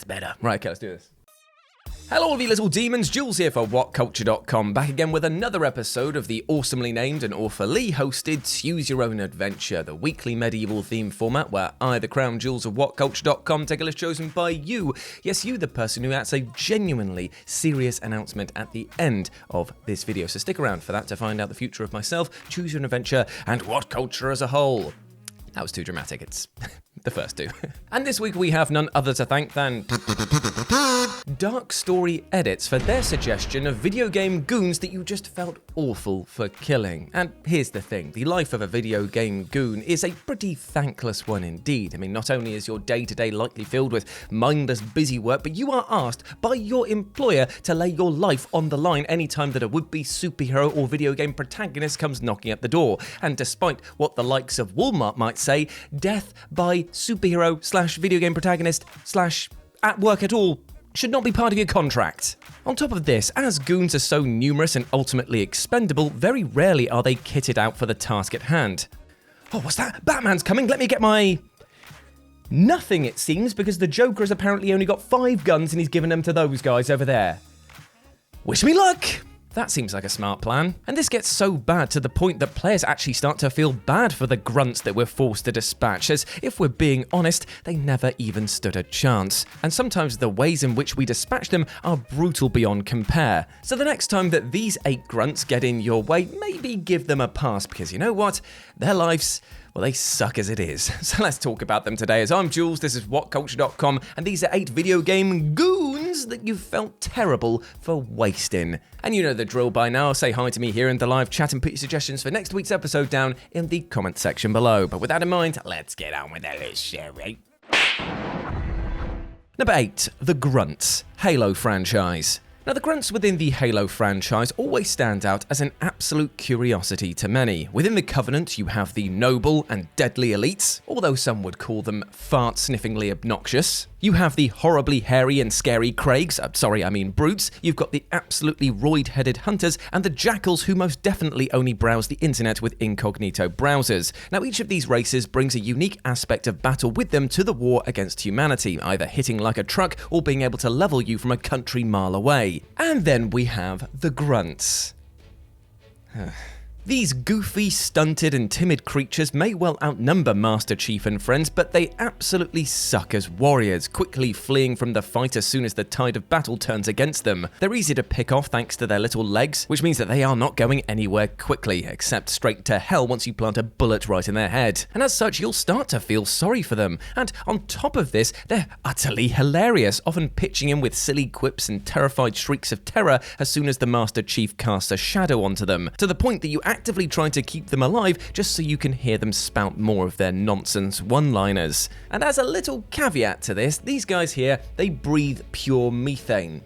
better. Right, okay, let's do this. Hello all you little demons, Jules here for WhatCulture.com, back again with another episode of the awesomely named and awfully hosted Choose Your Own Adventure, the weekly medieval theme format where I, the Crown Jules of WhatCulture.com, take a list chosen by you. Yes, you, the person who has a genuinely serious announcement at the end of this video. So stick around for that to find out the future of myself, Choose Your Own Adventure, and WhatCulture as a whole. That was too dramatic, it's the first two. And this week we have none other to thank than Dark Story Edits for their suggestion of video game goons that you just felt awful for killing. And here's the thing, the life of a video game goon is a pretty thankless one indeed. I mean, not only is your day-to-day likely filled with mindless busy work, but you are asked by your employer to lay your life on the line anytime that a would-be superhero or video game protagonist comes knocking at the door. And despite what the likes of Walmart might say, death by superhero / video game protagonist / at work at all should not be part of your contract. On top of this, as goons are so numerous and ultimately expendable, very rarely are they kitted out for the task at hand. Oh, what's that? Batman's coming, let me get my... Nothing, it seems, because the Joker has apparently only got 5 guns and he's given them to those guys over there. Wish me luck! That seems like a smart plan. And this gets so bad to the point that players actually start to feel bad for the grunts that we're forced to dispatch, as if we're being honest, they never even stood a chance. And sometimes the ways in which we dispatch them are brutal beyond compare. So the next time that these 8 grunts get in your way, maybe give them a pass, because you know what? Their lives... well, they suck as it is. So let's talk about them today. As I'm Jules, this is WhatCulture.com, and these are 8 video game goons that you felt terrible for wasting. And you know the drill by now. Say hi to me here in the live chat and put your suggestions for next week's episode down in the comment section below. But with that in mind, let's get on with the list, shall we? Number 8, the Grunts, Halo franchise. Now, the grunts within the Halo franchise always stand out as an absolute curiosity to many. Within the Covenant, you have the noble and deadly elites, although some would call them fart-sniffingly obnoxious. You have the horribly hairy and scary Craigs, brutes. You've got the absolutely roid-headed hunters, and the jackals who most definitely only browse the internet with incognito browsers. Now, each of these races brings a unique aspect of battle with them to the war against humanity, either hitting like a truck or being able to level you from a country mile away. And then we have the grunts. These goofy, stunted and timid creatures may well outnumber Master Chief and friends, but they absolutely suck as warriors, quickly fleeing from the fight as soon as the tide of battle turns against them. They're easy to pick off thanks to their little legs, which means that they are not going anywhere quickly, except straight to hell once you plant a bullet right in their head. And as such, you'll start to feel sorry for them. And on top of this, they're utterly hilarious, often pitching in with silly quips and terrified shrieks of terror as soon as the Master Chief casts a shadow onto them, to the point that you actively trying to keep them alive just so you can hear them spout more of their nonsense one-liners. And as a little caveat to this, these guys here, they breathe pure methane.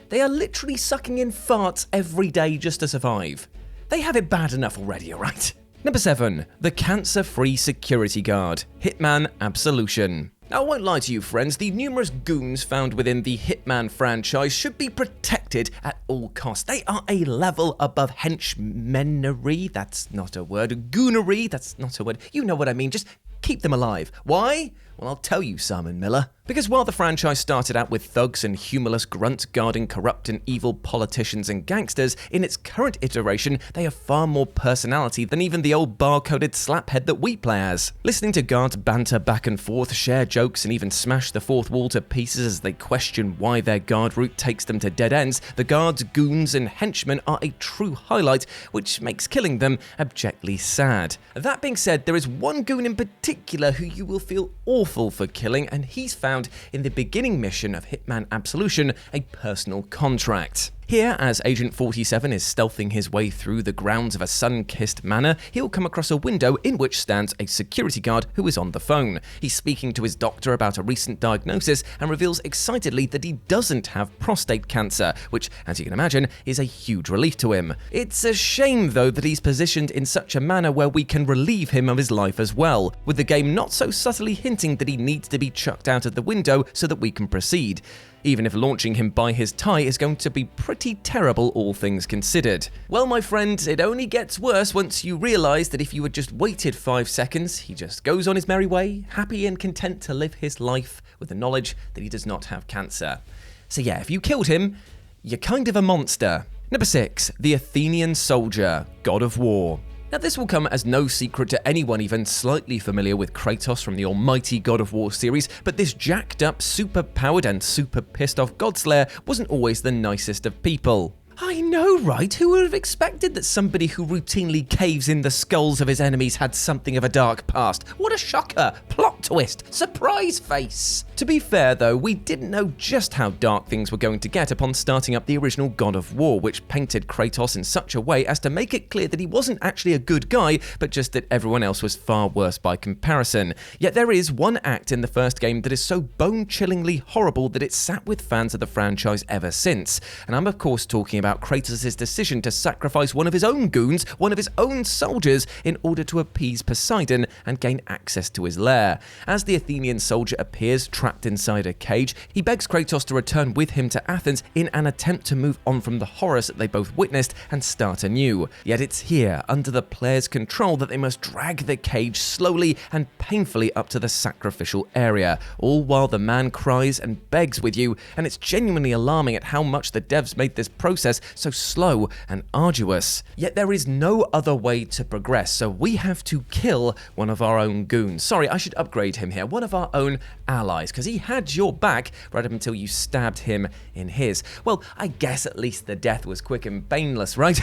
They are literally sucking in farts every day just to survive. They have it bad enough already, alright? Number 7, the CancerFree security guard, Hitman Absolution. Now, I won't lie to you, friends, the numerous goons found within the Hitman franchise should be protected at all costs. They are a level above henchmenery, that's not a word, goonery, that's not a word, you know what I mean, just keep them alive. Why? Well, I'll tell you, Simon Miller. Because while the franchise started out with thugs and humorless grunts guarding corrupt and evil politicians and gangsters, in its current iteration, they have far more personality than even the old bar-coded slaphead that we play as. Listening to guards banter back and forth, share jokes, and even smash the fourth wall to pieces as they question why their guard route takes them to dead ends, the guards, goons, and henchmen are a true highlight, which makes killing them abjectly sad. That being said, there is one goon in particular who you will feel awful for killing, and he's found in the beginning mission of Hitman Absolution, a personal contract. Here, as Agent 47 is stealthing his way through the grounds of a sun-kissed manor, he'll come across a window in which stands a security guard who is on the phone. He's speaking to his doctor about a recent diagnosis and reveals excitedly that he doesn't have prostate cancer, which, as you can imagine, is a huge relief to him. It's a shame, though, that he's positioned in such a manner where we can relieve him of his life as well, with the game not so subtly hinting that he needs to be chucked out of the window so that we can proceed, even if launching him by his tie is going to be pretty pretty terrible, all things considered. Well, my friend, it only gets worse once you realise that if you had just waited 5 seconds, he just goes on his merry way, happy and content to live his life with the knowledge that he does not have cancer. So yeah, if you killed him, you're kind of a monster. Number 6, the Athenian soldier, god of war. Now this will come as no secret to anyone even slightly familiar with Kratos from the almighty God of War series, but this jacked up, super powered and super pissed off godslayer wasn't always the nicest of people. I know, right? Who would have expected that somebody who routinely caves in the skulls of his enemies had something of a dark past? What a shocker! Plot twist! Surprise face! To be fair though, we didn't know just how dark things were going to get upon starting up the original God of War, which painted Kratos in such a way as to make it clear that he wasn't actually a good guy, but just that everyone else was far worse by comparison. Yet there is one act in the first game that is so bone-chillingly horrible that it's sat with fans of the franchise ever since. And I'm of course talking about Kratos' decision to sacrifice one of his own goons, one of his own soldiers, in order to appease Poseidon and gain access to his lair. As the Athenian soldier appears trapped inside a cage, he begs Kratos to return with him to Athens in an attempt to move on from the horrors that they both witnessed and start anew. Yet it's here, under the player's control, that they must drag the cage slowly and painfully up to the sacrificial area, all while the man cries and begs with you, and it's genuinely alarming at how much the devs made this process so slow and arduous. Yet there is no other way to progress, so we have to kill one of our own goons. Sorry, I should upgrade him here. One of our own allies, because he had your back right up until you stabbed him in his. Well, I guess at least the death was quick and painless, right?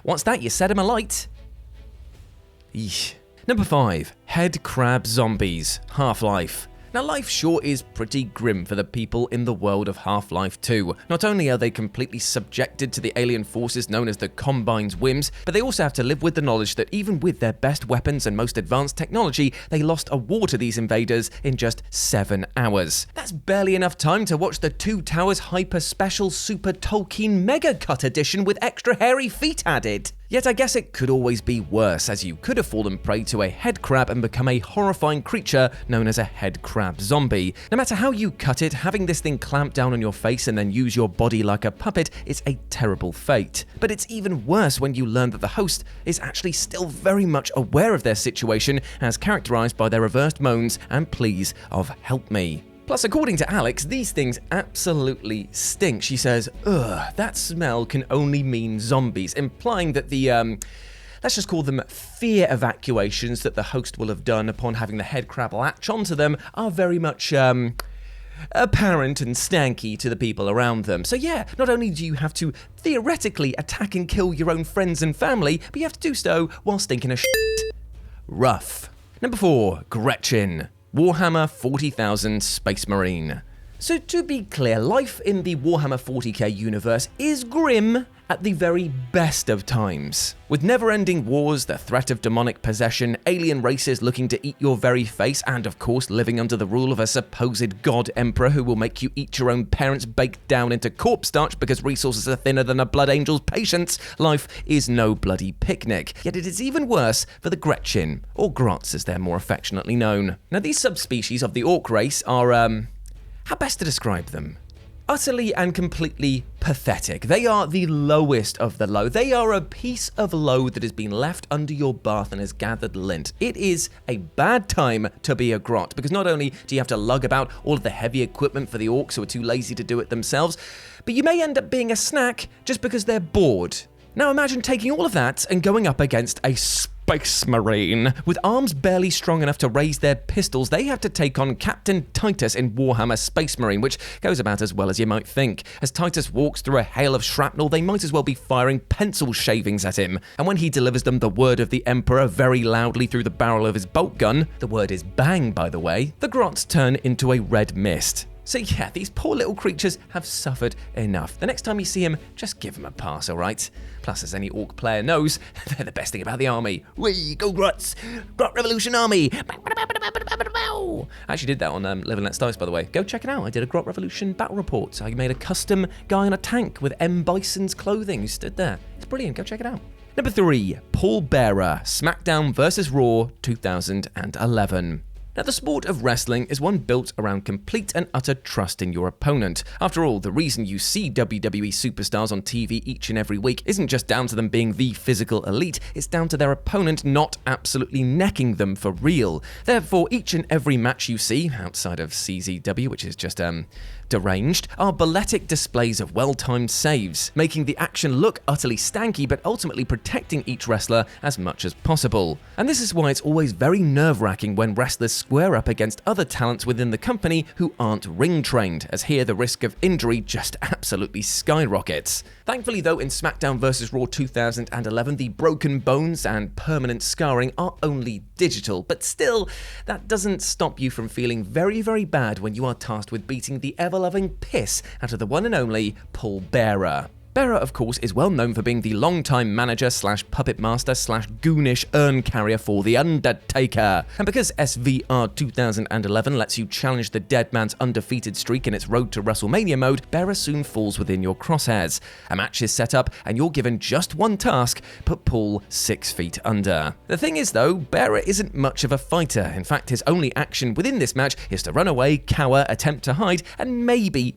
What's that? You set him alight? Eesh. Number 5, head crab zombies, Half-Life. Now life sure is pretty grim for the people in the world of Half-Life 2. Not only are they completely subjected to the alien forces known as the Combine's whims, but they also have to live with the knowledge that even with their best weapons and most advanced technology, they lost a war to these invaders in just 7 hours. That's barely enough time to watch the Two Towers Hyper Special Super Tolkien Mega Cut Edition with extra hairy feet added. Yet I guess it could always be worse, as you could have fallen prey to a head crab and become a horrifying creature known as a head crab zombie. No matter how you cut it, having this thing clamp down on your face and then use your body like a puppet is a terrible fate. But it's even worse when you learn that the host is actually still very much aware of their situation, as characterized by their reversed moans and pleas of "help me." Plus, according to Alex, these things absolutely stink. She says, "Ugh, that smell can only mean zombies," implying that the, let's just call them fear evacuations that the host will have done upon having the head crab latch onto them are very much, apparent and stanky to the people around them. So yeah, not only do you have to theoretically attack and kill your own friends and family, but you have to do so while stinking of shit. Rough. Number 4, Gretchen. Warhammer 40,000 Space Marine. So to be clear, life in the Warhammer 40k universe is grim at the very best of times. With never-ending wars, the threat of demonic possession, alien races looking to eat your very face, and of course living under the rule of a supposed god emperor who will make you eat your own parents baked down into corpse starch because resources are thinner than a blood angel's patience, life is no bloody picnic. Yet it is even worse for the Gretchen, or Grunts as they're more affectionately known. Now these subspecies of the orc race are, how best to describe them? Utterly and completely pathetic. They are the lowest of the low. They are a piece of low that has been left under your bath and has gathered lint. It is a bad time to be a grot, because not only do you have to lug about all of the heavy equipment for the orcs who are too lazy to do it themselves, but you may end up being a snack just because they're bored. Now imagine taking all of that and going up against a Space Marine. With arms barely strong enough to raise their pistols, they have to take on Captain Titus in Warhammer Space Marine, which goes about as well as you might think. As Titus walks through a hail of shrapnel, they might as well be firing pencil shavings at him. And when he delivers them the word of the Emperor very loudly through the barrel of his bolt gun, the word is bang by the way, the grots turn into a red mist. So yeah, these poor little creatures have suffered enough. The next time you see them, just give them a pass, alright? Plus, as any orc player knows, they're the best thing about the army. Whee, go Grunts! Grot Revolution Army! I actually did that on Live and Let Dice, by the way. Go check it out. I did a Grot Revolution battle report. I made a custom guy on a tank with M. Bison's clothing who stood there. It's brilliant. Go check it out. Number 3, Paul Bearer, SmackDown vs. Raw 2011. Now, the sport of wrestling is one built around complete and utter trust in your opponent. After all, the reason you see WWE superstars on TV each and every week isn't just down to them being the physical elite, it's down to their opponent not absolutely necking them for real. Therefore, each and every match you see, outside of CZW, which is just, deranged, are balletic displays of well-timed saves, making the action look utterly stanky but ultimately protecting each wrestler as much as possible. And this is why it's always very nerve-wracking when wrestlers square up against other talents within the company who aren't ring-trained, as here the risk of injury just absolutely skyrockets. Thankfully though, in SmackDown vs. Raw 2011, the broken bones and permanent scarring are only digital, but still, that doesn't stop you from feeling very, very bad when you are tasked with beating the ever-loving piss out of the one and only Paul Bearer. Bearer, of course, is well known for being the long-time manager / puppet master / goonish urn carrier for The Undertaker. And because SVR 2011 lets you challenge the dead man's undefeated streak in its Road to WrestleMania mode, Bearer soon falls within your crosshairs. A match is set up, and you're given just one task: put Paul 6 feet under. The thing is, though, Bearer isn't much of a fighter. In fact, his only action within this match is to run away, cower, attempt to hide, and maybe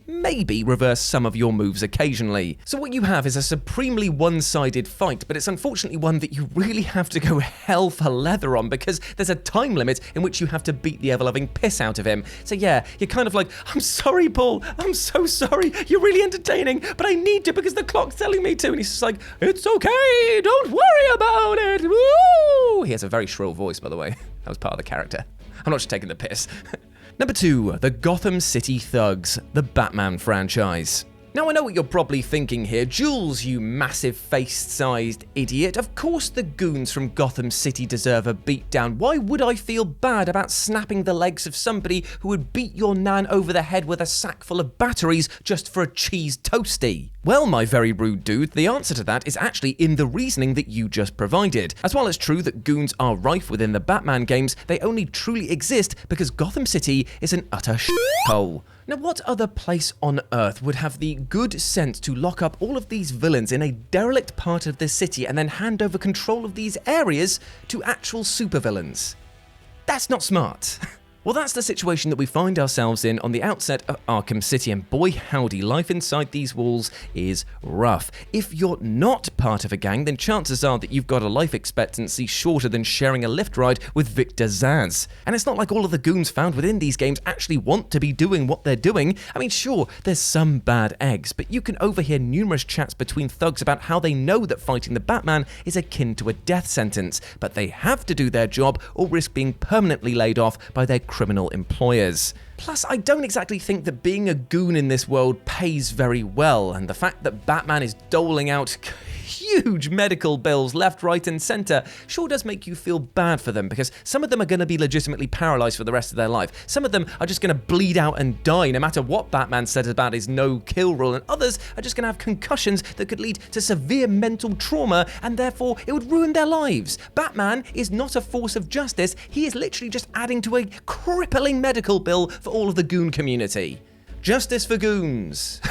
reverse some of your moves occasionally. So what you have is a supremely one-sided fight, but it's unfortunately one that you really have to go hell for leather on, because there's a time limit in which you have to beat the ever-loving piss out of him. So yeah, you're kind of like, I'm sorry, Paul, I'm so sorry, you're really entertaining, but I need to because the clock's telling me to. And he's just like, it's okay, don't worry about it, woo! He has a very shrill voice, by the way. That was part of the character. I'm not just taking the piss. Number 2, the Gotham City Thugs, the Batman franchise. Now, I know what you're probably thinking here. Jules, you massive face-sized idiot. Of course the goons from Gotham City deserve a beatdown. Why would I feel bad about snapping the legs of somebody who would beat your nan over the head with a sack full of batteries just for a cheese toastie? Well, my very rude dude, the answer to that is actually in the reasoning that you just provided. As while it's true that goons are rife within the Batman games, they only truly exist because Gotham City is an utter shithole. Now, what other place on earth would have the good sense to lock up all of these villains in a derelict part of the city and then hand over control of these areas to actual supervillains? That's not smart. Well, that's the situation that we find ourselves in on the outset of Arkham City, and boy howdy, life inside these walls is rough. If you're not part of a gang, then chances are that you've got a life expectancy shorter than sharing a lift ride with Victor Zsasz. And it's not like all of the goons found within these games actually want to be doing what they're doing. I mean, sure, there's some bad eggs, but you can overhear numerous chats between thugs about how they know that fighting the Batman is akin to a death sentence, but they have to do their job or risk being permanently laid off by their criminal employers. Plus, I don't exactly think that being a goon in this world pays very well, and the fact that Batman is doling out huge medical bills left, right, and centre sure does make you feel bad for them, because some of them are going to be legitimately paralysed for the rest of their life. Some of them are just going to bleed out and die no matter what Batman said about his no-kill rule, and others are just going to have concussions that could lead to severe mental trauma, and therefore it would ruin their lives. Batman is not a force of justice, he is literally just adding to a crippling medical bill for all of the goon community. Justice for goons.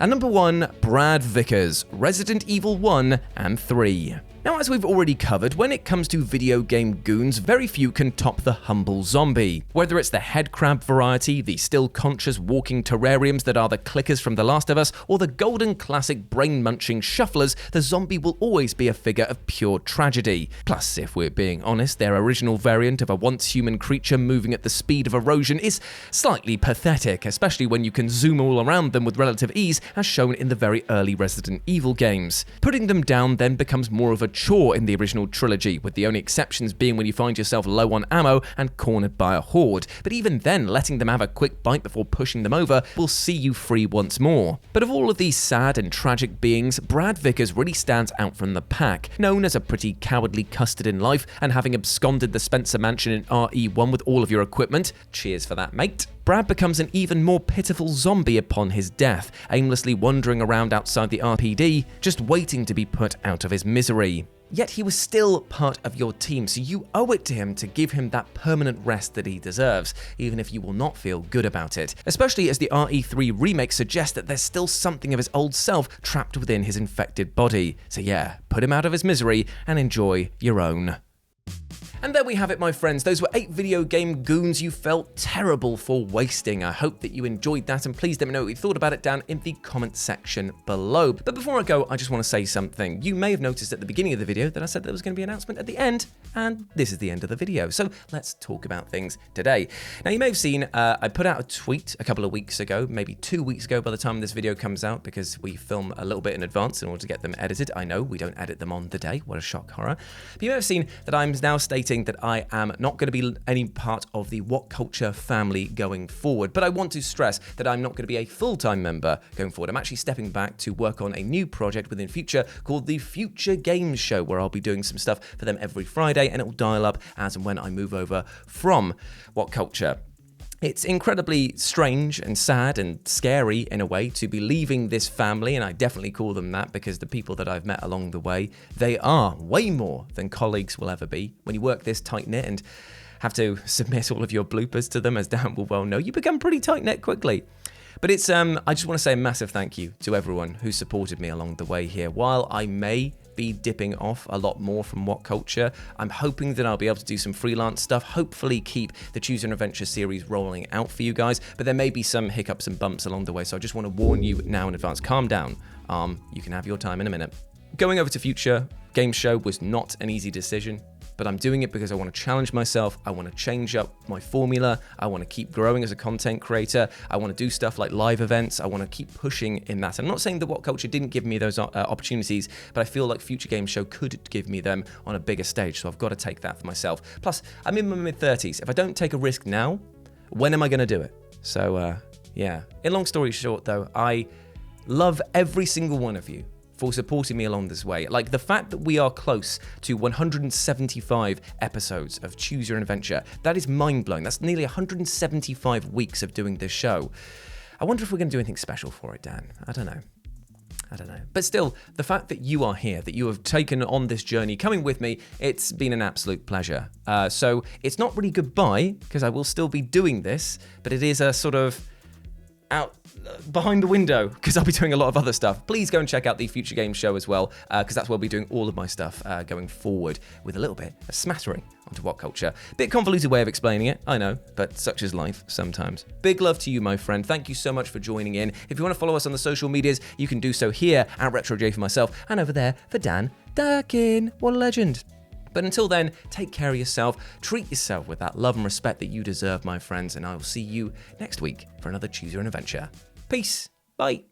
And number 1, Brad Vickers, Resident Evil 1 and 3. Now, as we've already covered, when it comes to video game goons, very few can top the humble zombie. Whether it's the head crab variety, the still conscious walking terrariums that are the clickers from The Last of Us, or the golden classic brain-munching shufflers, the zombie will always be a figure of pure tragedy. Plus, if we're being honest, their original variant of a once-human creature moving at the speed of erosion is slightly pathetic, especially when you can zoom all around them with relative ease, as shown in the very early Resident Evil games. Putting them down then becomes more of a chore in the original trilogy, with the only exceptions being when you find yourself low on ammo and cornered by a horde. But even then, letting them have a quick bite before pushing them over will see you free once more. But of all of these sad and tragic beings, Brad Vickers really stands out from the pack. Known as a pretty cowardly custard in life, and having absconded the Spencer Mansion in RE1 with all of your equipment, cheers for that, mate, Brad becomes an even more pitiful zombie upon his death, aimlessly wandering around outside the RPD, just waiting to be put out of his misery. Yet he was still part of your team, so you owe it to him to give him that permanent rest that he deserves, even if you will not feel good about it. Especially as the RE3 remake suggests that there's still something of his old self trapped within his infected body. So yeah, put him out of his misery and enjoy your own. And there we have it, my friends. Those were 8 video game goons you felt terrible for wasting. I hope that you enjoyed that, and please let me know what you thought about it down in the comment section below. But before I go, I just want to say something. You may have noticed at the beginning of the video that I said there was going to be an announcement at the end, and this is the end of the video. So let's talk about things today. Now, you may have seen I put out a tweet a couple of weeks ago, maybe 2 weeks ago by the time this video comes out, because we film a little bit in advance in order to get them edited. I know we don't edit them on the day. What a shock horror. But you may have seen that I'm now stating that I am not going to be any part of the WhatCulture family going forward, but I want to stress that I'm not going to be a full-time member going forward. I'm actually stepping back to work on a new project within Future called the Future Games Show, where I'll be doing some stuff for them every Friday, and it will dial up as and when I move over from WhatCulture. It's incredibly strange and sad and scary in a way to be leaving this family, and I definitely call them that because the people that I've met along the way, they are way more than colleagues will ever be. When you work this tight-knit and have to submit all of your bloopers to them, as Dan will well know, you become pretty tight-knit quickly. But it's I just want to say a massive thank you to everyone who supported me along the way here. While I may be dipping off a lot more from WhatCulture, I'm hoping that I'll be able to do some freelance stuff, hopefully keep the Choose Your Adventure series rolling out for you guys, but there may be some hiccups and bumps along the way, so I just want to warn you now in advance. Calm down. You can have your time in a minute. Going over to Future Game Show was not an easy decision, but I'm doing it because I want to challenge myself. I want to change up my formula. I want to keep growing as a content creator. I want to do stuff like live events. I want to keep pushing in that. I'm not saying that WhatCulture didn't give me those opportunities, but I feel like Future Game Show could give me them on a bigger stage, so I've got to take that for myself. Plus, I'm in my mid-30s. If I don't take a risk now, when am I going to do it? So, yeah. In long story short, though, I love every single one of you for supporting me along this way. Like, the fact that we are close to 175 episodes of Choose Your Adventure, that is mind-blowing. That's nearly 175 weeks of doing this show. I wonder if we're going to do anything special for it, Dan. I don't know. But still, the fact that you are here, that you have taken on this journey, coming with me, it's been an absolute pleasure. So it's not really goodbye, because I will still be doing this, but it is a sort of out behind the window, because I'll be doing a lot of other stuff. Please go and check out the Future Games Show as well, because that's where I'll be doing all of my stuff going forward, with a little bit of smattering onto WhatCulture. Bit convoluted way of explaining it, I know, but such is life sometimes. Big love to you, my friend. Thank you so much for joining in. If you want to follow us on the social medias, you can do so here at RetroJ for myself, and over there for Dan Darkin. What a legend. But until then, take care of yourself, treat yourself with that love and respect that you deserve, my friends, and I will see you next week for another Choose Your Adventure. Peace. Bye.